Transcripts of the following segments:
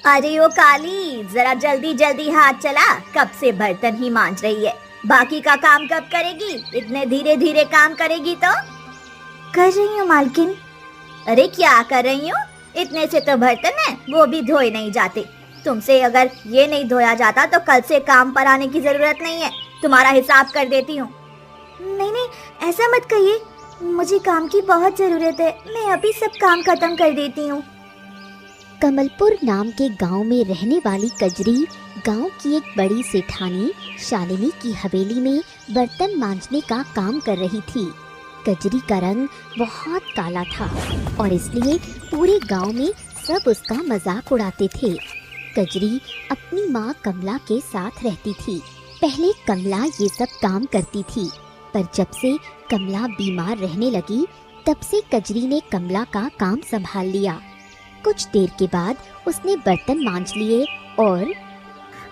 अरे ओ काली, जरा जल्दी जल्दी हाथ चला। कब से बर्तन ही मांज रही है, बाकी का काम कब करेगी? इतने धीरे धीरे काम करेगी तो? कर रही हूँ मालकिन। अरे क्या कर रही हूँ? इतने से तो बर्तन है, वो भी धोए नहीं जाते। तुमसे अगर ये नहीं धोया जाता तो कल से काम पर आने की जरूरत नहीं है। तुम्हारा हिसाब कर देती हूँ। नहीं नहीं, ऐसा मत कहिए, मुझे काम की बहुत जरूरत है। मैं अभी सब काम खत्म कर देती हूँ। कमलपुर नाम के गांव में रहने वाली कजरी गांव की एक बड़ी सेठानी शालिनी की हवेली में बर्तन मांजने का काम कर रही थी। कजरी का रंग बहुत काला था और इसलिए पूरे गांव में सब उसका मजाक उड़ाते थे। कजरी अपनी माँ कमला के साथ रहती थी। पहले कमला ये सब काम करती थी, पर जब से कमला बीमार रहने लगी तब से कजरी ने कमला का काम संभाल लिया। कुछ देर के बाद उसने बर्तन मांज लिए और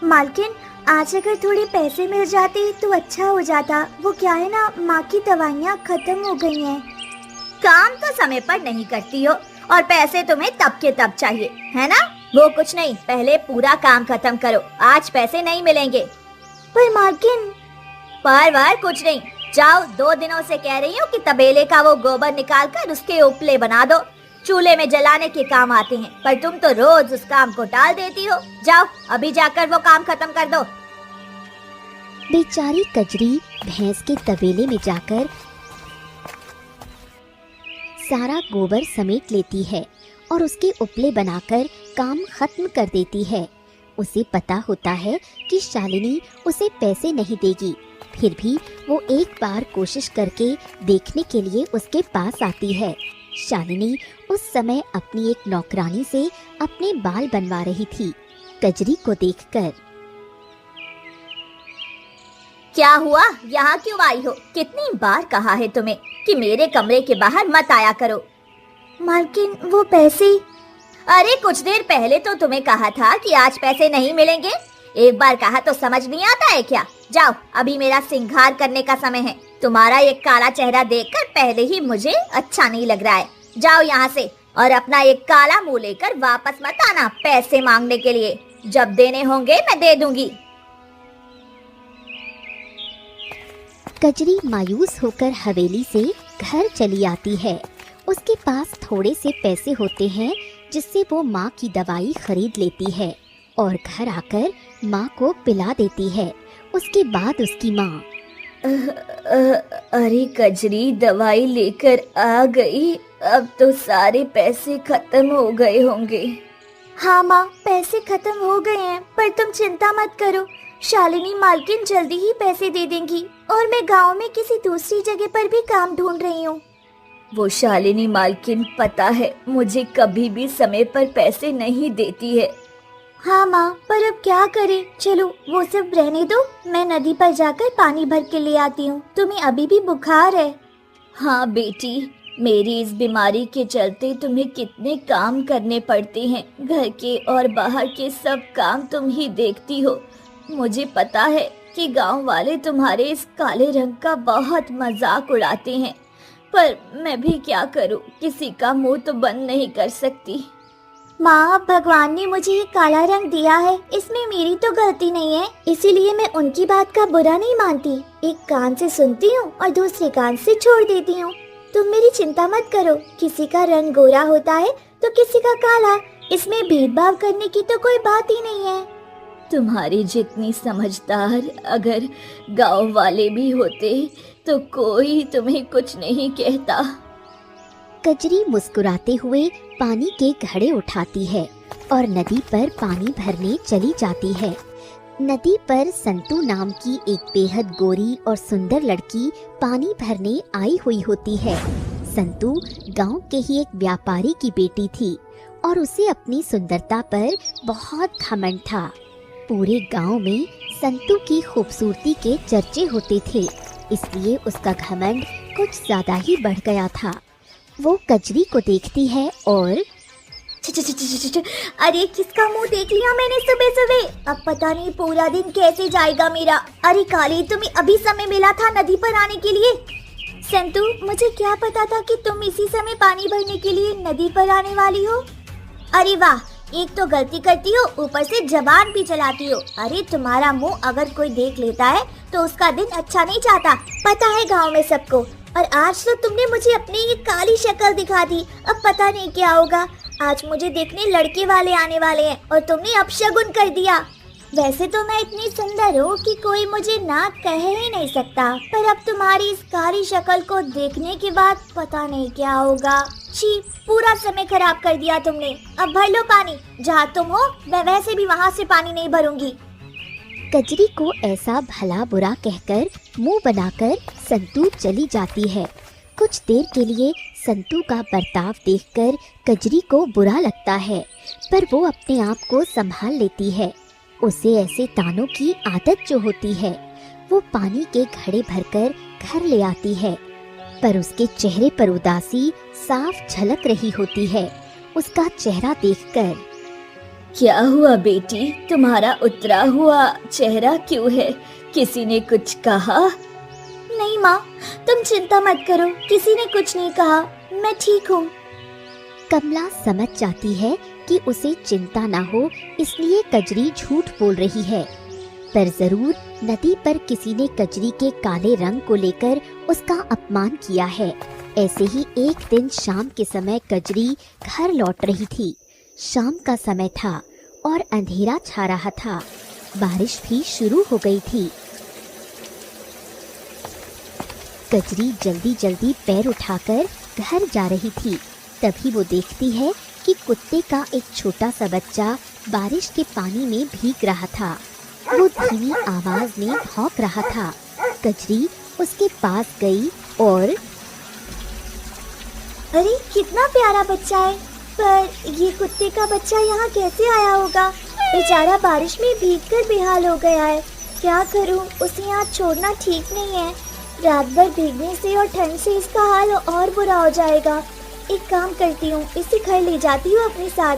मालकिन, आज अगर थोड़े पैसे मिल जाते तो अच्छा हो जाता। वो क्या है ना, माँ की दवाइयाँ खत्म हो गई हैं। काम तो समय पर नहीं करती हो और पैसे तुम्हें तब के तब चाहिए, है ना? वो कुछ नहीं, पहले पूरा काम खत्म करो, आज पैसे नहीं मिलेंगे। पर मालकिन। पर कुछ नहीं, जाओ। 2 दिनों से कह रही हूँ कि तबेले का वो गोबर निकाल कर उसके उपले बना दो, चूल्हे में जलाने के काम आते हैं, पर तुम तो रोज उस काम को टाल देती हो। जाओ अभी जाकर वो काम खत्म कर दो। बेचारी कजरी भैंस के तबेले में जाकर सारा गोबर समेट लेती है और उसके उपले बनाकर काम खत्म कर देती है। उसे पता होता है कि शालिनी उसे पैसे नहीं देगी, फिर भी वो एक बार कोशिश करके देखने के लिए उसके पास आती है। शालिनी उस समय अपनी एक नौकरानी से अपने बाल बनवा रही थी। कजरी को देखकर, क्या हुआ? यहाँ क्यों आई हो? कितनी बार कहा है तुम्हें कि मेरे कमरे के बाहर मत आया करो। मालकिन, वो पैसे। अरे कुछ देर पहले तो तुम्हें कहा था कि आज पैसे नहीं मिलेंगे। एक बार कहा तो समझ नहीं आता है क्या? जाओ, अभी मेरा श्रृंगार करने का समय है। तुम्हारा ये काला चेहरा देखकर पहले ही मुझे अच्छा नहीं लग रहा है। जाओ यहाँ से और अपना एक काला मुंह लेकर वापस मत आना पैसे मांगने के लिए। जब देने होंगे मैं दे दूंगी। कजरी मायूस होकर हवेली से घर चली आती है। उसके पास थोड़े से पैसे होते हैं जिससे वो माँ की दवाई खरीद लेती है और घर आकर माँ को पिला देती है। उसके बाद उसकी माँ, अरे कजरी, दवाई लेकर आ गई। अब तो सारे पैसे खत्म हो गए होंगे। हाँ माँ, पैसे खत्म हो गए हैं, पर तुम चिंता मत करो। शालिनी मालकिन जल्दी ही पैसे दे देंगी और मैं गांव में किसी दूसरी जगह पर भी काम ढूंढ रही हूँ। वो शालिनी मालकिन पता है मुझे कभी भी समय पर पैसे नहीं देती है। हाँ माँ, पर अब क्या करें? चलो वो सब रहने दो, मैं नदी पर जाकर पानी भर के ले आती हूँ। तुम्हें अभी भी बुखार है? हाँ बेटी, मेरी इस बीमारी के चलते तुम्हें कितने काम करने पड़ते हैं। घर के और बाहर के सब काम तुम ही देखती हो। मुझे पता है कि गांव वाले तुम्हारे इस काले रंग का बहुत मजाक उड़ाते हैं, पर मैं भी क्या करूं, किसी का मुंह तो बंद नहीं कर सकती। माँ, भगवान ने मुझे ये काला रंग दिया है, इसमें मेरी तो गलती नहीं है, इसीलिए मैं उनकी बात का बुरा नहीं मानती। एक कान से सुनती हूँ और दूसरे कान से छोड़ देती हूँ। तुम मेरी चिंता मत करो, किसी का रंग गोरा होता है तो किसी का काला, इसमें भेदभाव करने की तो कोई बात ही नहीं है। तुम्हारी जितनी समझदार अगर गांव वाले भी होते तो कोई तुम्हें कुछ नहीं कहता। कजरी मुस्कुराते हुए पानी के घड़े उठाती है और नदी पर पानी भरने चली जाती है। नदी पर संतू नाम की एक बेहद गोरी और सुंदर लड़की पानी भरने आई हुई होती है। संतू गांव के ही एक व्यापारी की बेटी थी और उसे अपनी सुंदरता पर बहुत घमंड था। पूरे गांव में संतू की खूबसूरती के चर्चे होते थे, इसलिए उसका घमंड कुछ ज्यादा ही बढ़ गया था। वो कजरी को देखती है और अरे किसका मुंह देख लिया मैंने सुबह सुबह, अब पता नहीं पूरा दिन कैसे जाएगा मेरा। अरे काली, तुम्हें अभी समय मिला था नदी पर आने के लिए। संतू, मुझे क्या पता था कि तुम इसी समय पानी भरने के लिए नदी पर आने वाली हो। अरे वाह, एक तो गलती करती हो, ऊपर से जबान भी चलाती हो। अरे तुम्हारा मुंह अगर कोई देख लेता है तो उसका दिन अच्छा नहीं जाता, पता है गांव में सबको। और आज तो तुमने मुझे अपनी ये काली शक्ल दिखा दी, अब पता नहीं क्या होगा। आज मुझे देखने लड़के वाले आने वाले हैं और तुमने अपशगुन कर दिया। वैसे तो मैं इतनी सुंदर हूँ कि कोई मुझे ना कह ही नहीं सकता, पर अब तुम्हारी इस काली शक्ल को देखने के बाद पता नहीं क्या होगा। छी, पूरा समय खराब कर दिया तुमने। अब भर लो पानी, जहाँ तुम हो मैं वैसे भी वहाँ से पानी नहीं भरूंगी। कजरी को ऐसा भला बुरा कहकर मुंह बनाकर संतू चली जाती है। कुछ देर के लिए संतू का बर्ताव देखकर कजरी को बुरा लगता है, पर वो अपने आप को संभाल लेती है। उसे ऐसे तानों की आदत जो होती है, वो पानी के घड़े भरकर घर ले आती है, पर उसके चेहरे पर उदासी साफ झलक रही होती है। उसका चेहरा देखकर, क्या हुआ बेटी, तुम्हारा उतरा हुआ चेहरा क्यों है? किसी ने कुछ कहा? नहीं माँ, तुम चिंता मत करो, किसी ने कुछ नहीं कहा, मैं ठीक हूँ। कमला समझ जाती है कि उसे चिंता ना हो, इसलिए कजरी झूठ बोल रही है। पर जरूर नदी पर किसी ने कजरी के काले रंग को लेकर उसका अपमान किया है। ऐसे ही एक दिन शाम के समय कजरी घर लौट रही थी। शाम का समय था और अंधेरा छा रहा था। बारिश भी शुरू हो गई थी। कजरी जल्दी जल्दी पैर उठाकर घर जा रही थी। तभी वो देखती है कि कुत्ते का एक छोटा सा बच्चा बारिश के पानी में भीग रहा था। वो धीमी आवाज में भौंक रहा था। कजरी उसके पास गई और अरे कितना प्यारा बच्चा है, पर ये कुत्ते का बच्चा यहाँ कैसे आया होगा? बेचारा बारिश में भीगकर बेहाल हो गया है। क्या करूँ, उसे यहाँ छोड़ना ठीक नहीं है। रात भर भीगने से और ठंड से इसका हाल और बुरा हो जाएगा। एक काम करती हूँ, इसे घर ले जाती हूँ अपने साथ।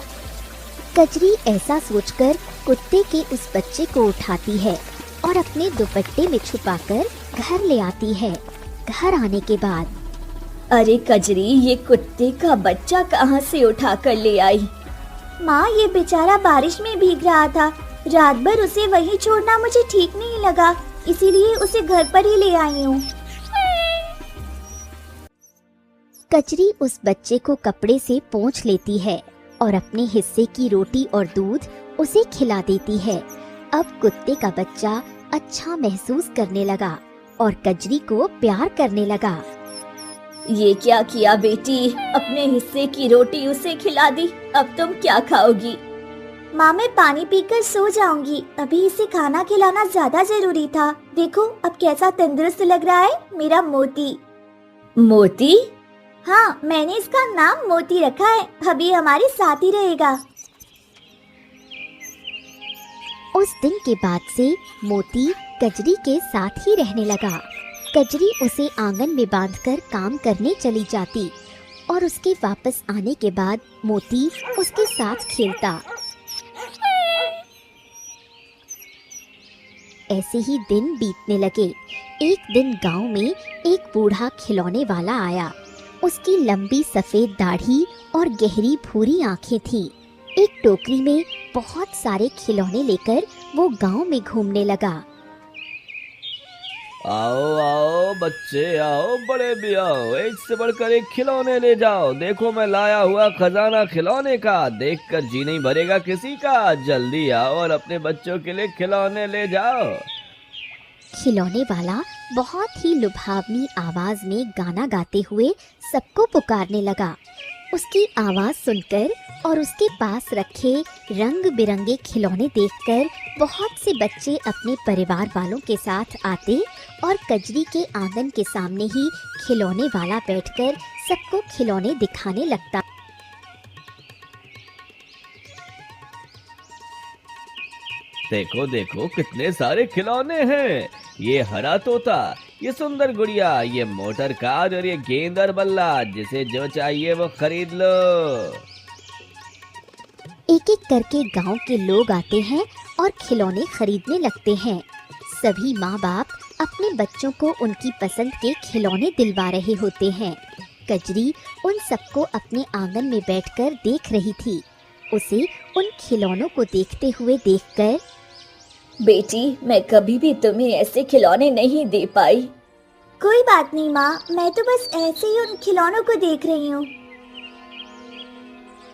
कजरी ऐसा सोचकर कुत्ते के उस बच्चे को उठाती है और अपने दुपट्टे में छुपाकर घर ले आती है। घर आने के बाद, अरे कजरी, ये कुत्ते का बच्चा कहाँ से उठा कर ले आई? माँ, ये बेचारा बारिश में भीग रहा था। रात भर उसे वहीं छोड़ना मुझे ठीक नहीं लगा, इसीलिए उसे घर पर ही ले आई हूँ। कजरी उस बच्चे को कपड़े से पोंछ लेती है और अपने हिस्से की रोटी और दूध उसे खिला देती है। अब कुत्ते का बच्चा अच्छा महसूस करने लगा और कजरी को प्यार करने लगा। ये क्या किया बेटी, अपने हिस्से की रोटी उसे खिला दी, अब तुम क्या खाओगी? माँ, मैं पानी पीकर सो जाऊंगी, अभी इसे खाना खिलाना ज्यादा जरूरी था। देखो अब कैसा तंदुरुस्त लग रहा है मेरा मोती। मोती? हाँ, मैंने इसका नाम मोती रखा है, अभी हमारे साथ ही रहेगा। उस दिन के बाद से मोती कजरी के साथ ही रहने लगा। कजरी उसे आंगन में बांधकर काम करने चली जाती और उसके वापस आने के बाद मोती उसके साथ खेलता। ऐसे ही दिन बीतने लगे। एक दिन गांव में एक बूढ़ा खिलौने वाला आया। उसकी लंबी सफेद दाढ़ी और गहरी भूरी आंखें थीं। एक टोकरी में बहुत सारे खिलौने लेकर वो गांव में घूमने लगा। आओ आओ बच्चे आओ, बड़े भी आओ, एक से बढ़कर एक खिलौने ले जाओ। देखो मैं लाया हुआ खजाना खिलौने का, देखकर जी नहीं भरेगा किसी का। जल्दी आओ और अपने बच्चों के लिए खिलौने ले जाओ। खिलौने वाला बहुत ही लुभावनी आवाज में गाना गाते हुए सबको पुकारने लगा। उसकी आवाज सुनकर और उसके पास रखे रंग बिरंगे खिलौने देखकर बहुत से बच्चे अपने परिवार वालों के साथ आते और कजरी के आंगन के सामने ही खिलौने वाला बैठकर सबको खिलौने दिखाने लगता। देखो देखो कितने सारे खिलौने हैं। ये हरा तोता, ये सुंदर गुड़िया, ये मोटर कार और ये गेंद और बल्ला। जिसे जो चाहिए वो खरीद लो। एक एक करके गांव के लोग आते हैं और खिलौने खरीदने लगते हैं। सभी माँ बाप अपने बच्चों को उनकी पसंद के खिलौने दिलवा रहे होते हैं। कजरी उन सबको अपने आंगन में बैठकर देख रही थी। उसे उन खिलौनों को देखते हुए देखकर, बेटी, मैं कभी भी तुम्हें ऐसे खिलौने नहीं दे पाई। कोई बात नहीं माँ, मैं तो बस ऐसे ही उन खिलौनों को देख रही हूँ।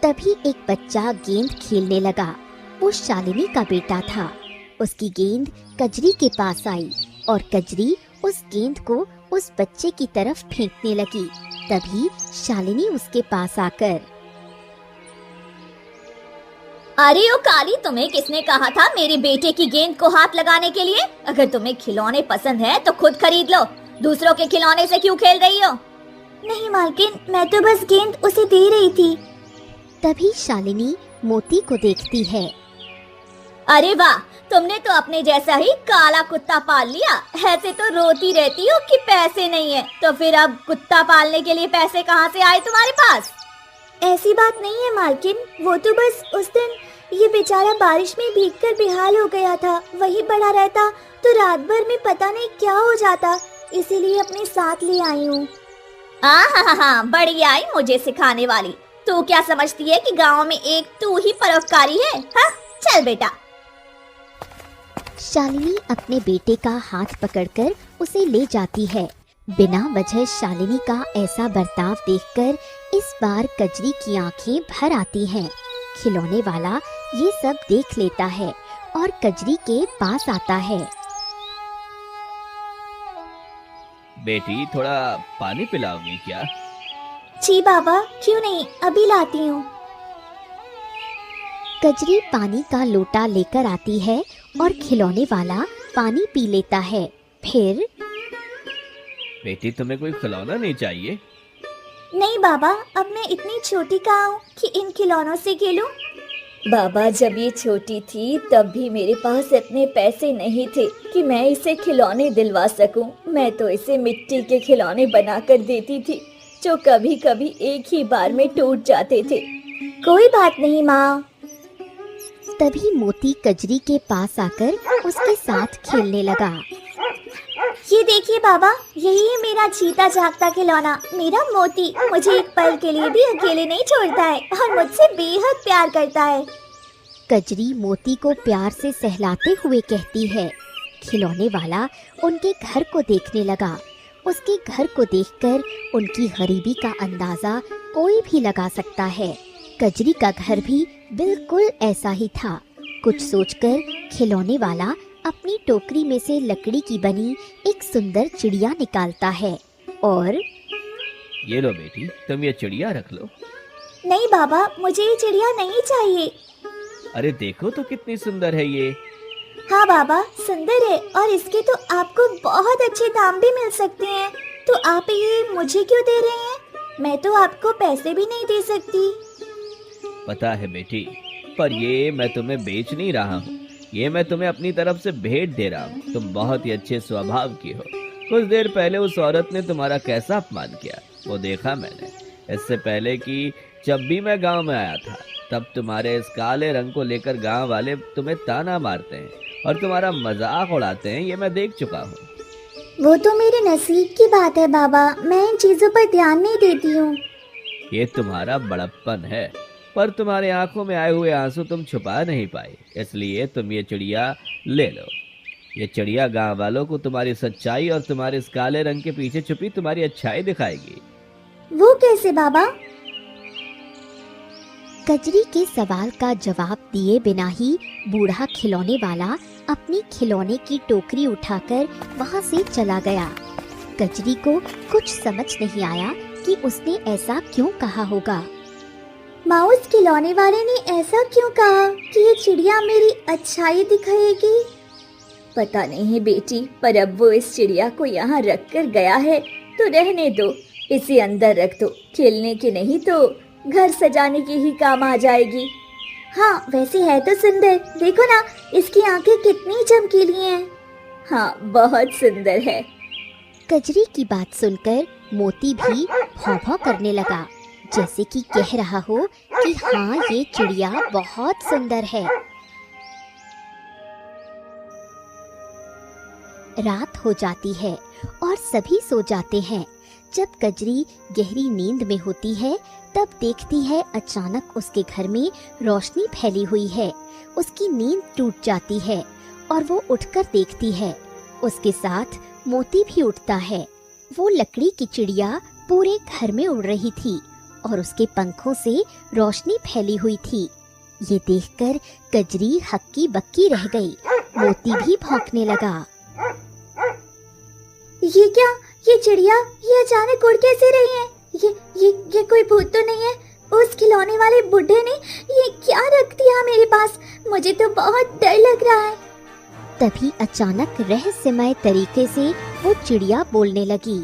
तभी एक बच्चा गेंद खेलने लगा। वो शालिनी का बेटा था। उसकी गेंद कजरी के पास आई और कजरी उस गेंद को उस बच्चे की तरफ फेंकने लगी। तभी शालिनी उसके पास आकर, अरे ओ काली, तुम्हें किसने कहा था मेरे बेटे की गेंद को हाथ लगाने के लिए? अगर तुम्हें खिलौने पसंद है तो खुद खरीद लो, दूसरों के खिलौने से क्यों खेल रही हो? नहीं मालकिन, मैं तो बस गेंद उसे दे रही थी। तभी शालिनी मोती को देखती है। अरे वाह, तुमने तो अपने जैसा ही काला कुत्ता पाल लिया। ऐसे तो रोती रहती हो कि पैसे नहीं है, तो फिर अब कुत्ता पालने के लिए पैसे कहाँ से आए तुम्हारे पास? ऐसी बात नहीं है मालकिन, वो तो बस उस दिन ये बेचारा बारिश में भीगकर बेहाल हो गया था। वही बड़ा रहता तो रात भर में पता नहीं क्या हो जाता, इसीलिए अपने साथ ले आई हूँ। हाँ, बड़ी आई मुझे सिखाने वाली। तू क्या समझती है कि गांव में एक तू ही परोपकारी है? हाँ, चल बेटा। शालिनी अपने बेटे का हाथ पकड़कर उसे ले जाती है। बिना वजह शालिनी का ऐसा बर्ताव देखकर इस बार कजरी की आंखें भर आती हैं। खिलौने वाला ये सब देख लेता है और कजरी के पास आता है। बेटी, थोड़ा पानी पिलाओगी क्या? जी बाबा, क्यों नहीं, अभी लाती हूँ। कजरी पानी का लोटा लेकर आती है और खिलौने वाला पानी पी लेता है। फिर, बेटी, तुम्हें कोई खिलौना नहीं चाहिए? नहीं बाबा, अब मैं इतनी छोटी कहाँ हूँ कि इन खिलौनों से खेलूं। बाबा, जब ये छोटी थी तब भी मेरे पास इतने पैसे नहीं थे कि मैं इसे खिलौने दिलवा सकूं। मैं तो इसे मिट्टी के खिलौने बनाकर देती थी, जो कभी कभी एक ही बार में टूट जाते थे। कोई बात नहीं माँ। तभी मोती कजरी के पास आकर उसके साथ खेलने लगा। ये देखिए बाबा, यही है मेरा जीता जागता खिलौना, मेरा मोती। मुझे एक पल के लिए भी अकेले नहीं छोड़ता है और मुझसे बेहद प्यार करता है। कजरी मोती को प्यार से सहलाते हुए कहती है। खिलौने वाला उनके घर को देखने लगा। उसके घर को देखकर उनकी गरीबी का अंदाजा कोई भी लगा सकता है। कजरी का घर भी बिल्कुल ऐसा ही था। कुछ सोचकर खिलौने वाला अपनी टोकरी में से लकड़ी की बनी एक सुंदर चिड़िया निकालता है और, ये लो बेटी, तुम ये चिड़िया रख लो। नहीं बाबा, मुझे ये चिड़िया नहीं चाहिए। अरे देखो तो कितनी सुंदर है ये। हाँ बाबा, सुंदर है और इसके तो आपको बहुत अच्छे दाम भी मिल सकते हैं। तो आप ये मुझे क्यों दे रहे हैं? मैं तो आपको पैसे भी नहीं दे सकती। पता है बेटी, पर ये मैं तुम्हें बेच नहीं रहा हूँ, ये मैं तुम्हें अपनी तरफ से भेंट दे रहा हूँ। तुम बहुत ही अच्छे स्वभाव की हो। कुछ देर पहले उस औरत ने तुम्हारा कैसा अपमान किया, वो देखा मैंने। इससे पहले कि जब भी मैं गांव में आया था, तब तुम्हारे इस काले रंग को लेकर गांव वाले तुम्हें ताना मारते हैं और तुम्हारा मजाक उड़ाते हैं, ये मैं देख चुका हूँ। वो तो मेरे नसीब की बात है बाबा, मैं इन चीजों पर ध्यान नहीं देती हूँ। ये तुम्हारा बड़प्पन है, पर तुम्हारे आंखों में आए हुए आंसू तुम छुपा नहीं पाए, इसलिए तुम ये चिड़िया ले लो। ये चिड़िया गांव वालों को तुम्हारी सच्चाई और तुम्हारे इस काले रंग के पीछे छुपी तुम्हारी अच्छाई दिखाएगी। वो कैसे बाबा? कजरी के सवाल का जवाब दिए बिना ही बूढ़ा खिलौने वाला अपनी खिलौने की टोकरी उठाकर वहां से चला गया। कजरी को कुछ समझ नहीं आया कि उसने ऐसा क्यों कहा होगा। माउस खिलौने वाले ने ऐसा क्यों कहा कि ये चिड़िया मेरी अच्छाई दिखाएगी? पता नहीं बेटी, पर अब वो इस चिड़िया को यहाँ रख कर गया है तो रहने दो, इसे अंदर रख दो। खेलने के नहीं तो घर सजाने की ही काम आ जाएगी। हाँ, वैसे है तो सुंदर, देखो ना इसकी आंखें कितनी चमकीली हैं। हाँ, बहुत सुंदर है। कजरी की बात सुनकर मोती भी भौं-भौं करने लगा, जैसे कि कह रहा हो कि हाँ, ये चिड़िया बहुत सुंदर है। रात हो जाती है और सभी सो जाते हैं। जब कजरी गहरी नींद में होती है तब देखती है अचानक उसके घर में रोशनी फैली हुई है। उसकी नींद टूट जाती है और वो उठकर देखती है। उसके साथ मोती भी उठता है। वो लकड़ी की चिड़िया पूरे घर में उड़ रही थी और उसके पंखों से रोशनी फैली हुई थी। ये देखकर कजरी हक्की बक्की रह गई। मोती भी भौंकने लगा। ये क्या? ये चिड़िया ये अचानक उड़ कैसे रही है? ये कोई भूत तो नहीं है? उस खिलौने वाले बुढ़े ने ये क्या रख दिया मेरे पास? मुझे तो बहुत डर लग रहा है। तभी अचानक रहस्यमय तरीके से वो चिड़िया बोलने लगी।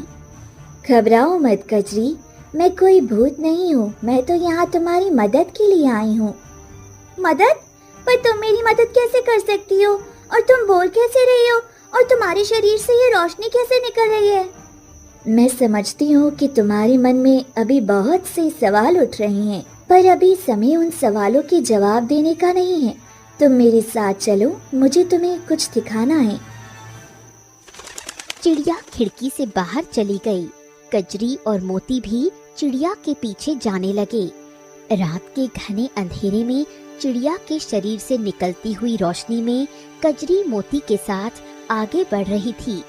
घबराओ मत कजरी, मैं कोई भूत नहीं हूँ। मैं तो यहाँ तुम्हारी मदद के लिए आई हूँ। मदद? पर तुम मेरी मदद कैसे कर सकती हो? और तुम बोल कैसे रही हो? और तुम्हारे शरीर से ये रोशनी कैसे निकल रही है? मैं समझती हूँ कि तुम्हारे मन में अभी बहुत से सवाल उठ रहे हैं, पर अभी समय उन सवालों के जवाब देने का नहीं है। तुम मेरे साथ चलो, मुझे तुम्हें कुछ दिखाना है। चिड़िया खिड़की से बाहर चली गई। कजरी और मोती भी चिड़िया के पीछे जाने लगे। रात के घने अंधेरे में चिड़िया के शरीर से निकलती हुई रोशनी में कजरी मोती के साथ आगे बढ़ रही थी।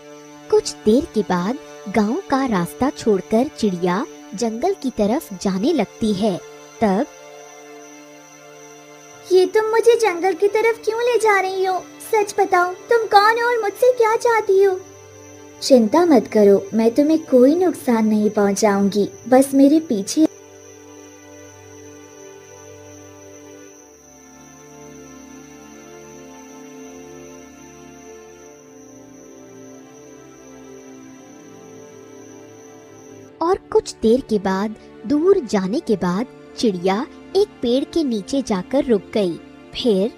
कुछ देर के बाद गांव का रास्ता छोड़कर चिड़िया जंगल की तरफ जाने लगती है। तब ये तुम मुझे जंगल की तरफ क्यों ले जा रही हो? सच बताओ, तुम कौन हो और मुझसे क्या चाहती हो? चिंता मत करो, मैं तुम्हें कोई नुकसान नहीं पहुंचाऊंगी। बस मेरे पीछे। और कुछ देर के बाद दूर जाने के बाद चिड़िया एक पेड़ के नीचे जाकर रुक गई। फिर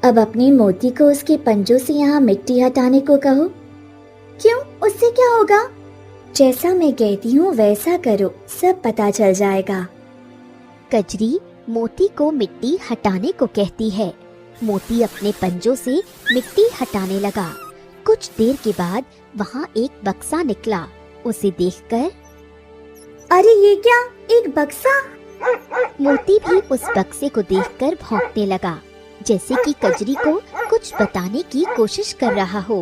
अब अपने मोती को उसके पंजों से यहाँ मिट्टी हटाने को कहो। क्यों? उससे क्या होगा? जैसा मैं कहती हूँ वैसा करो, सब पता चल जाएगा। कजरी मोती को मिट्टी हटाने को कहती है। मोती अपने पंजों से मिट्टी हटाने लगा। कुछ देर के बाद वहाँ एक बक्सा निकला। उसे देखकर, अरे ये क्या? एक बक्सा? मोती भी उस बक्से को देखकर भौंकने लगा, जैसे कि कजरी को कुछ बताने की कोशिश कर रहा हो।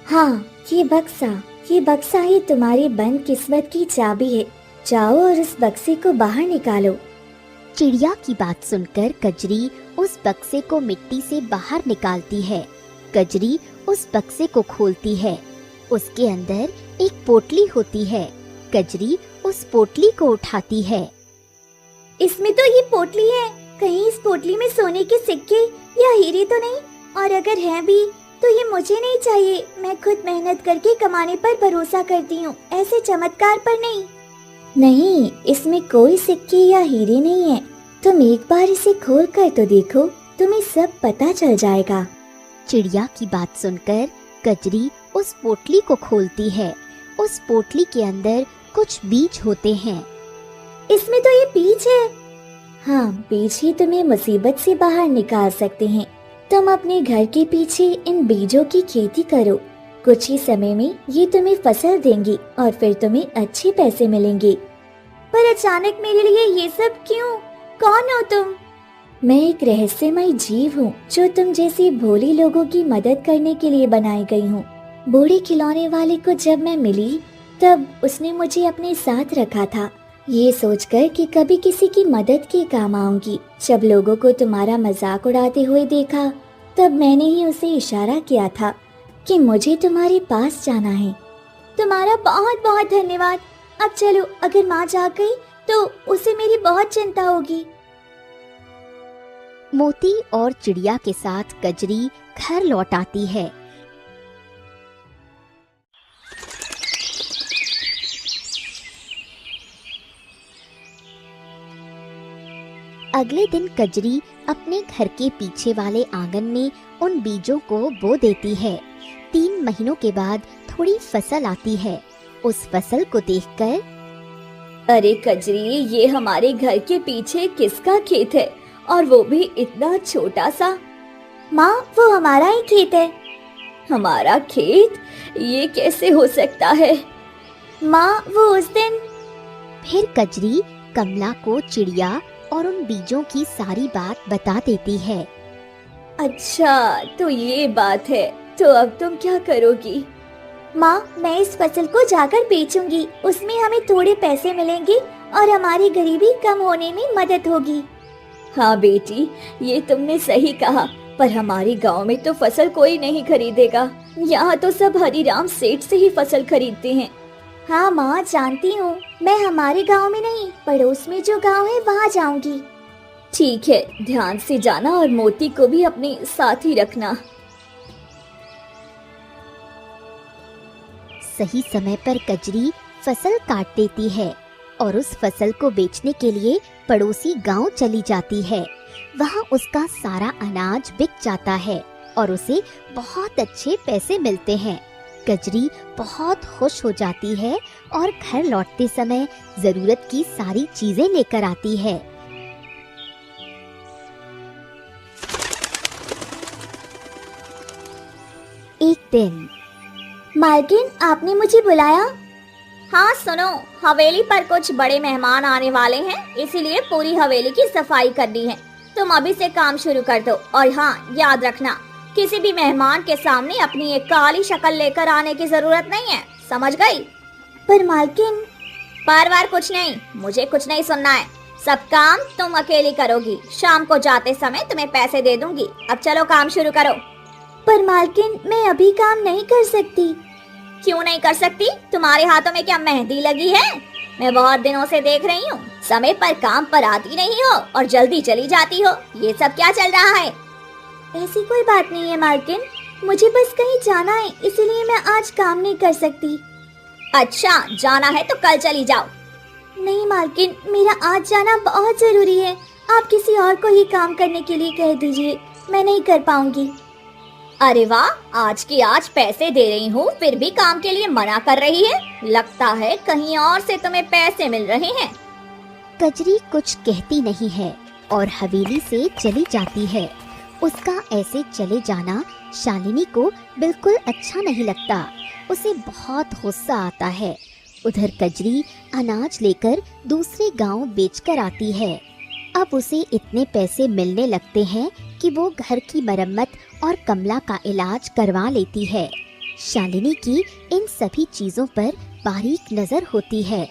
हाँ, ये बक्सा ही तुम्हारी बंद किस्मत की चाबी है। जाओ और उस बक्से को बाहर निकालो। चिड़िया की बात सुनकर कजरी उस बक्से को मिट्टी से बाहर निकालती है। कजरी उस बक्से को खोलती है। उसके अंदर एक पोटली होती है। कजरी उस पोटली को उठाती है। इसमें तो ये पोटली है। कहीं इस पोटली में सोने के सिक्के या हीरे तो नहीं? और अगर है भी तो ये मुझे नहीं चाहिए। मैं खुद मेहनत करके कमाने पर भरोसा करती हूँ, ऐसे चमत्कार पर नहीं। नहीं, इसमें कोई सिक्के या हीरे नहीं है। तुम एक बार इसे खोल कर तो देखो, तुम्हें सब पता चल जाएगा। चिड़िया की बात सुनकर कजरी उस पोटली को खोलती है। उस पोटली के अंदर कुछ बीज होते हैं। इसमें तो ये बीज है। हाँ, बीज ही तुम्हें मुसीबत से बाहर निकाल सकते हैं। तुम अपने घर के पीछे इन बीजों की खेती करो। कुछ ही समय में ये तुम्हें फसल देंगी और फिर तुम्हें अच्छे पैसे मिलेंगे। पर अचानक मेरे लिए ये सब क्यों? कौन हो तुम? मैं एक रहस्यमय जीव हूँ जो तुम जैसे भोले लोगों की मदद करने के लिए बनाई गई हूँ। बूढ़े खिलौने वाले को जब मैं मिली तब उसने मुझे अपने साथ रखा था, ये सोचकर कि कभी किसी की मदद के काम आऊंगी। जब लोगों को तुम्हारा मजाक उड़ाते हुए देखा तब मैंने ही उसे इशारा किया था कि मुझे तुम्हारे पास जाना है। तुम्हारा बहुत बहुत धन्यवाद। अब चलो, अगर माँ जाग गई तो उसे मेरी बहुत चिंता होगी। मोती और चिड़िया के साथ कजरी घर लौट आती है। अगले दिन कजरी अपने घर के पीछे वाले आंगन में उन बीजों को बो देती है। 3 महीनों के बाद थोड़ी फसल आती है। उस फसल को देखकर, अरे कजरी, ये हमारे घर के पीछे किसका खेत है? और वो भी इतना छोटा सा। माँ, वो हमारा ही खेत है। हमारा खेत? ये कैसे हो सकता है? माँ, वो उस दिन फिर कजरी कमला को चिड़िया और उन बीजों की सारी बात बता देती है। अच्छा तो ये बात है, तो अब तुम क्या करोगी? माँ, मैं इस फसल को जाकर बेचूंगी, उसमें हमें थोड़े पैसे मिलेंगे और हमारी गरीबी कम होने में मदद होगी। हाँ बेटी, ये तुमने सही कहा, पर हमारे गांव में तो फसल कोई नहीं खरीदेगा। यहाँ तो सब हरिराम सेठ से ही फसल खरीदते हैं। हाँ माँ, जानती हूँ, मैं हमारे गांव में नहीं, पड़ोस में जो गांव है वहाँ जाऊंगी। ठीक है, ध्यान से जाना और मोती को भी अपने साथ ही रखना। सही समय पर कजरी फसल काट देती है और उस फसल को बेचने के लिए पड़ोसी गांव चली जाती है। वहां उसका सारा अनाज बिक जाता है और उसे बहुत अच्छे पैसे मिलते हैं। कजरी बहुत खुश हो जाती है और घर लौटते समय जरूरत की सारी चीजें लेकर आती है। एक दिन मालकिन, आपने मुझे बुलाया? हाँ सुनो, हवेली पर कुछ बड़े मेहमान आने वाले हैं, इसीलिए पूरी हवेली की सफाई करनी है। तुम अभी से काम शुरू कर दो और हाँ याद रखना, किसी भी मेहमान के सामने अपनी एक काली शक्ल लेकर आने की जरूरत नहीं है, समझ गई? पर मालकिन। बार कुछ नहीं, मुझे कुछ नहीं सुनना है। सब काम तुम अकेली करोगी। शाम को जाते समय तुम्हें पैसे दे दूंगी। अब चलो काम शुरू करो। पर मालकिन, मैं अभी काम नहीं कर सकती। क्यों नहीं कर सकती? तुम्हारे हाथों में क्या मेहंदी लगी है? मैं बहुत दिनों से देख रही हूँ, समय पर काम पर आती नहीं हो और जल्दी चली जाती हो। ये सब क्या चल रहा है? ऐसी कोई बात नहीं है मालकिन, मुझे बस कहीं जाना है, इसीलिए मैं आज काम नहीं कर सकती। अच्छा, जाना है तो कल चली जाओ। नहीं मालकिन, मेरा आज जाना बहुत जरूरी है। आप किसी और को ही काम करने के लिए कह दीजिए, मैं नहीं कर पाऊंगी। अरे वाह, आज की आज पैसे दे रही हूँ फिर भी काम के लिए मना कर रही है। लगता है कहीं और से तुम्हें पैसे मिल रहे हैं। कजरी कुछ कहती नहीं है और हवेली से चली जाती है। उसका ऐसे चले जाना शालिनी को बिल्कुल अच्छा नहीं लगता। उसे बहुत गुस्सा आता है। उधर कजरी अनाज लेकर दूसरे गांव बेचकर आती है। अब उसे इतने पैसे मिलने लगते हैं कि वो घर की मरम्मत और कमला का इलाज करवा लेती है। शालिनी की इन सभी चीजों पर बारीक नजर होती है।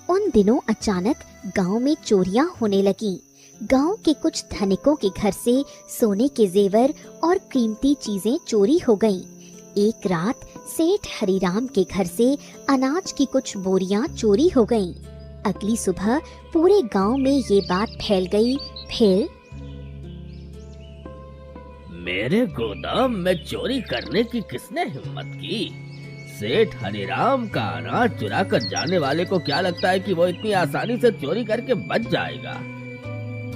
उन दिनों अचानक गांव में चोरियां होने लगी। गांव के कुछ धनिकों के घर से सोने के जेवर और कीमती चीजें चोरी हो गईं। एक रात सेठ हरिराम के घर से अनाज की कुछ बोरियां चोरी हो गईं। अगली सुबह पूरे गांव में ये बात फैल गई। फिर मेरे गोदाम में चोरी करने की किसने हिम्मत की? सेठ हरिराम का अनाज चुरा कर जाने वाले को क्या लगता है कि वो इतनी आसानी से चोरी करके बच जाएगा?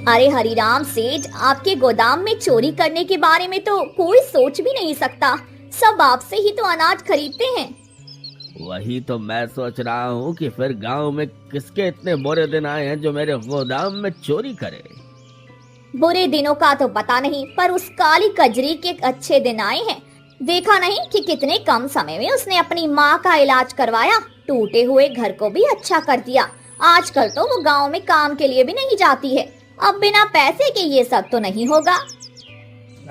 अरे हरिराम सेठ, आपके गोदाम में चोरी करने के बारे में तो कोई सोच भी नहीं सकता। सब आपसे ही तो अनाज खरीदते हैं। वही तो मैं सोच रहा हूँ कि फिर गांव में किसके इतने बुरे दिन आए हैं जो मेरे गोदाम में चोरी करे। बुरे दिनों का तो पता नहीं, पर उस काली कजरी के अच्छे दिन आए हैं। देखा नहीं कि कितने कम समय में उसने अपनी माँ का इलाज करवाया, टूटे हुए घर को भी अच्छा कर दिया। आजकल तो वो गांव में काम के लिए भी नहीं जाती है। अब बिना पैसे के ये सब तो नहीं होगा।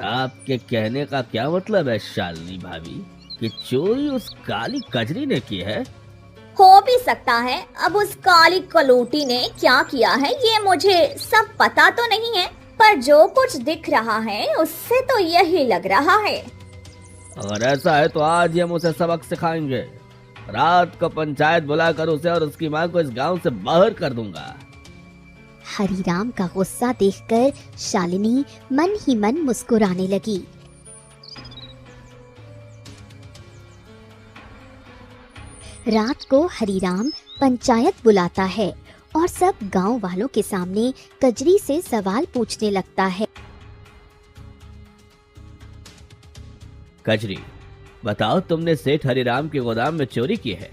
आपके कहने का क्या मतलब है शालिनी भाभी, कि चोरी उस काली कजरी ने की है? हो भी सकता है। अब उस काली कलोटी ने क्या किया है ये मुझे सब पता तो नहीं है, पर जो कुछ दिख रहा है उससे तो यही लग रहा है। अगर ऐसा है तो आज हम उसे सबक सिखाएंगे। रात को पंचायत बुलाकर उसे और उसकी माँ को इस गांव से बाहर कर दूंगा। हरिराम का गुस्सा देखकर शालिनी मन ही मन मुस्कुराने लगी। रात को हरिराम पंचायत बुलाता है और सब गांव वालों के सामने कजरी से सवाल पूछने लगता है। कजरी, बताओ, तुमने सेठ हरिराम के गोदाम में चोरी की है?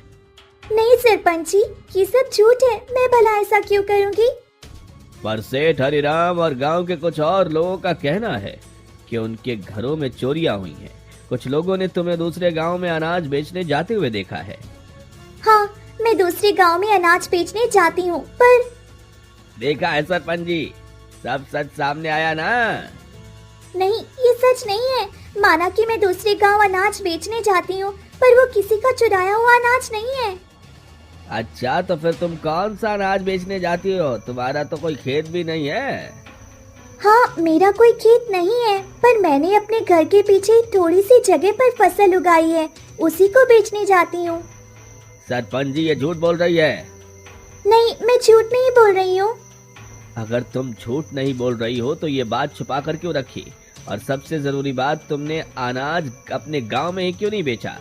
नहीं सरपंच जी, ये सब झूठ है। मैं भला ऐसा क्यों करूंगी? पर सेठ हरिराम और गांव के कुछ और लोगों का कहना है कि उनके घरों में चोरियां हुई हैं। कुछ लोगों ने तुम्हें दूसरे गांव में अनाज बेचने जाते हुए देखा है। हाँ, मैं दूसरे गांव में अनाज बेचने जाती हूँ, पर देखा है सरपंच जी, सब सच सामने आया ना। नहीं, ये सच नहीं है। माना कि मैं दूसरे गांव अनाज बेचने जाती हूँ, पर वो किसी का चुराया हुआ अनाज नहीं है। अच्छा, तो फिर तुम कौन सा अनाज बेचने जाती हो? तुम्हारा तो कोई खेत भी नहीं है। हाँ, मेरा कोई खेत नहीं है, पर मैंने अपने घर के पीछे थोड़ी सी जगह पर फसल उगाई है, उसी को बेचने जाती हूँ। सरपंच जी, ये झूठ बोल रही है। नहीं, मैं झूठ नहीं बोल रही हूँ। अगर तुम झूठ नहीं बोल रही हो तो ये बात छुपा कर क्यों रखी? और सबसे जरूरी बात, तुमने अनाज अपने गांव में ही क्यों नहीं बेचा?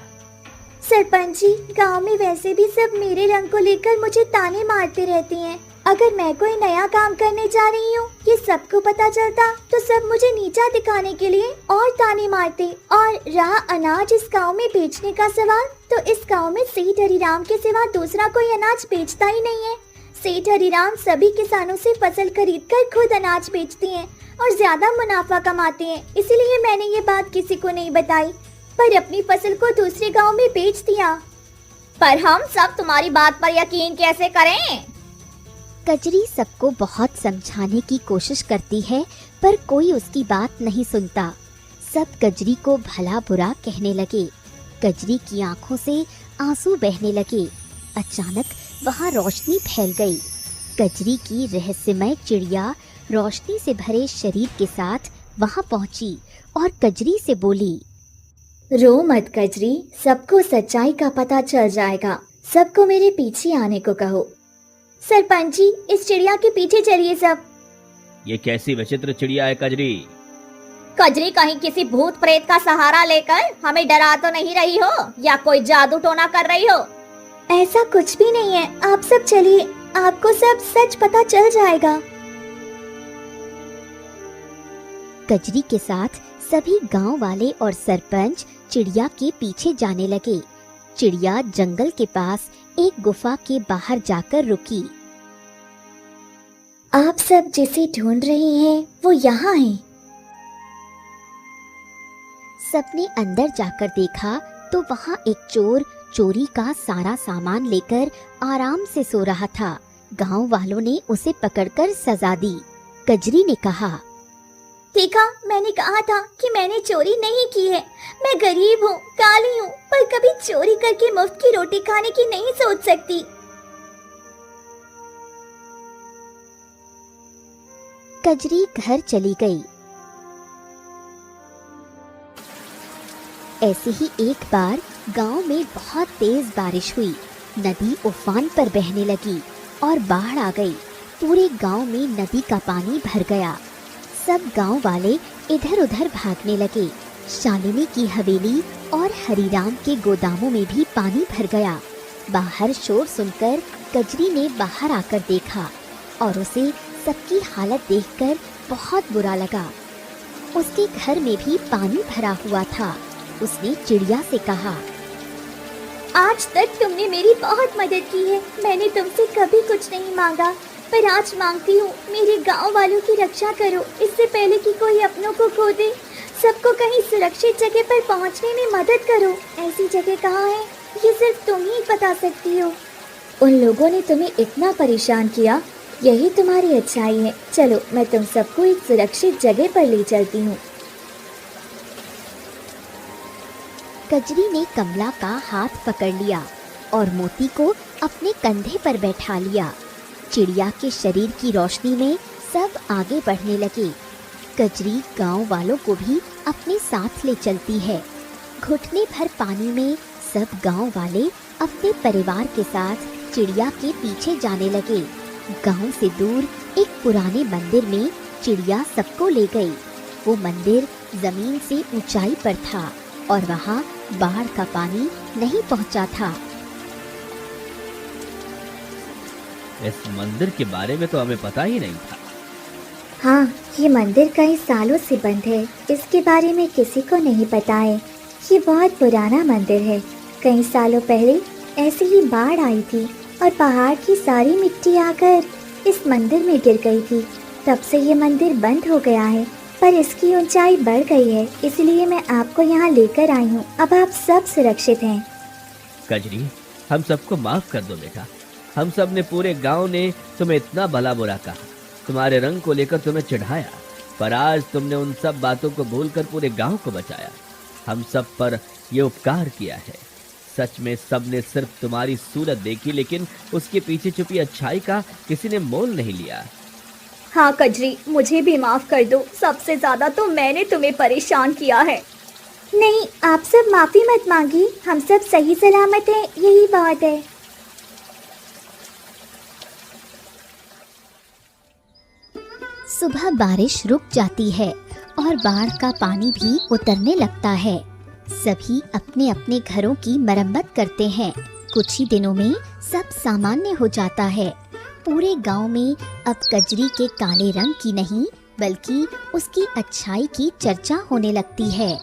सरपंच जी, गांव में वैसे भी सब मेरे रंग को लेकर मुझे ताने मारते रहते हैं। अगर मैं कोई नया काम करने जा रही हूँ, ये सबको पता चलता तो सब मुझे नीचा दिखाने के लिए और ताने मारते। और रहा अनाज इस गांव में बेचने का सवाल, तो इस गांव में सेठ हरिराम के सिवा दूसरा कोई अनाज बेचता ही नहीं है। सेठ हरिराम सभी किसानों से फसल खरीदकर खुद अनाज बेचते हैं और ज्यादा मुनाफा कमाते हैं, इसलिए मैंने ये बात किसी को नहीं बताई, पर अपनी फसल को दूसरे गांव में बेच दिया। पर हम सब तुम्हारी बात पर यकीन कैसे करें? कजरी सबको बहुत समझाने की कोशिश करती है, पर कोई उसकी बात नहीं सुनता। सब कजरी को भला बुरा कहने लगे। कजरी की आंखों से आंसू बहने लगे। अचानक वहाँ रोशनी फैल गई। कजरी की रहस्यमय चिड़िया रोशनी से भरे शरीर के साथ वहाँ पहुँची और कजरी से बोली, रो मत कजरी, सबको सच्चाई का पता चल जाएगा। सबको मेरे पीछे आने को कहो। सरपंच जी, इस चिड़िया के पीछे चलिए सब। ये कैसी विचित्र चिड़िया है कजरी? कजरी कहीं किसी भूत प्रेत का सहारा लेकर हमें डरा तो नहीं रही हो, या कोई जादू टोना कर रही हो? ऐसा कुछ भी नहीं है, आप सब चलिए, आपको सब सच पता चल जाएगा। कजरी के साथ सभी गांव वाले और सरपंच चिड़िया के पीछे जाने लगे। चिड़िया जंगल के पास एक गुफा के बाहर जाकर रुकी। आप सब जिसे ढूंढ रही हैं, वो यहाँ है। सबने अंदर जाकर देखा तो वहाँ एक चोर चोरी का सारा सामान लेकर आराम से सो रहा था। गांव वालों ने उसे पकड़कर सजा दी। कजरी ने कहा, देखा, मैंने कहा था कि मैंने चोरी नहीं की है। मैं गरीब हूँ, काली हूँ, पर कभी चोरी करके मुफ्त की रोटी खाने की नहीं सोच सकती। कजरी घर चली गई। ऐसे ही एक बार गांव में बहुत तेज बारिश हुई। नदी उफान पर बहने लगी और बाढ़ आ गई। पूरे गांव में नदी का पानी भर गया। सब गांव वाले इधर उधर भागने लगे। शालिनी की हवेली और हरिराम के गोदामों में भी पानी भर गया। बाहर शोर सुनकर कजरी ने बाहर आकर देखा और उसे सबकी हालत देखकर बहुत बुरा लगा। उसके घर में भी पानी भरा हुआ था। उसने चिड़िया से कहा, आज तक तुमने मेरी बहुत मदद की है। मैंने तुमसे कभी कुछ नहीं मांगा, पर आज मांगती हूँ, मेरे गांव वालों की रक्षा करो, इससे पहले कि कोई अपनों को खो दे। सबको कहीं सुरक्षित जगह पर पहुँचने में मदद करो। ऐसी जगह कहाँ है, ये सिर्फ तुम ही बता सकती हो। उन लोगों ने तुम्हें इतना परेशान किया, यही तुम्हारी अच्छाई है। चलो, मैं तुम सबको एक सुरक्षित जगह पर ले चलती हूँ। कजरी ने कमला का हाथ पकड़ लिया और मोती को अपने कंधे पर बैठा लिया। चिड़िया के शरीर की रोशनी में सब आगे बढ़ने लगे। कजरी गांव वालों को भी अपने साथ ले चलती है। घुटने भर पानी में सब गांव वाले अपने परिवार के साथ चिड़िया के पीछे जाने लगे। गांव से दूर एक पुराने मंदिर में चिड़िया सबको ले गई। वो मंदिर जमीन से ऊंचाई पर था और वहाँ बाढ़ का पानी नहीं पहुँचा था। इस मंदिर के बारे में तो हमें पता ही नहीं था। हाँ, ये मंदिर कई सालों से बंद है। इसके बारे में किसी को नहीं पता है। ये बहुत पुराना मंदिर है। कई सालों पहले ऐसी ही बाढ़ आई थी और पहाड़ की सारी मिट्टी आकर इस मंदिर में गिर गई थी। तब से ये मंदिर बंद हो गया है, पर इसकी ऊंचाई बढ़ गई है, इसलिए मैं आपको यहाँ लेकर आई हूँ। अब आप सब सुरक्षित हैं। कजरी, हम सबको माफ कर दो बेटा। हम सब ने, पूरे गांव ने तुम्हें इतना भला बुरा कहा, तुम्हारे रंग को लेकर तुम्हें चिढ़ाया, पर आज तुमने उन सब बातों को भूलकर पूरे गांव को बचाया। हम सब पर ये उपकार किया है। सच में सबने सिर्फ तुम्हारी सूरत देखी, लेकिन उसके पीछे छुपी अच्छाई का किसी ने मोल नहीं लिया। हाँ कजरी, मुझे भी माफ कर दो। सबसे ज्यादा तो मैंने तुम्हें परेशान किया है। नहीं, आप सब माफी मत मांगी, हम सब सही सलामत हैं, यही बात है। सुबह बारिश रुक जाती है और बाढ़ का पानी भी उतरने लगता है। सभी अपने अपने घरों की मरम्मत करते हैं। कुछ ही दिनों में सब सामान्य हो जाता है। पूरे गांव में अब कजरी के काले रंग की नहीं, बल्कि उसकी अच्छाई की चर्चा होने लगती है।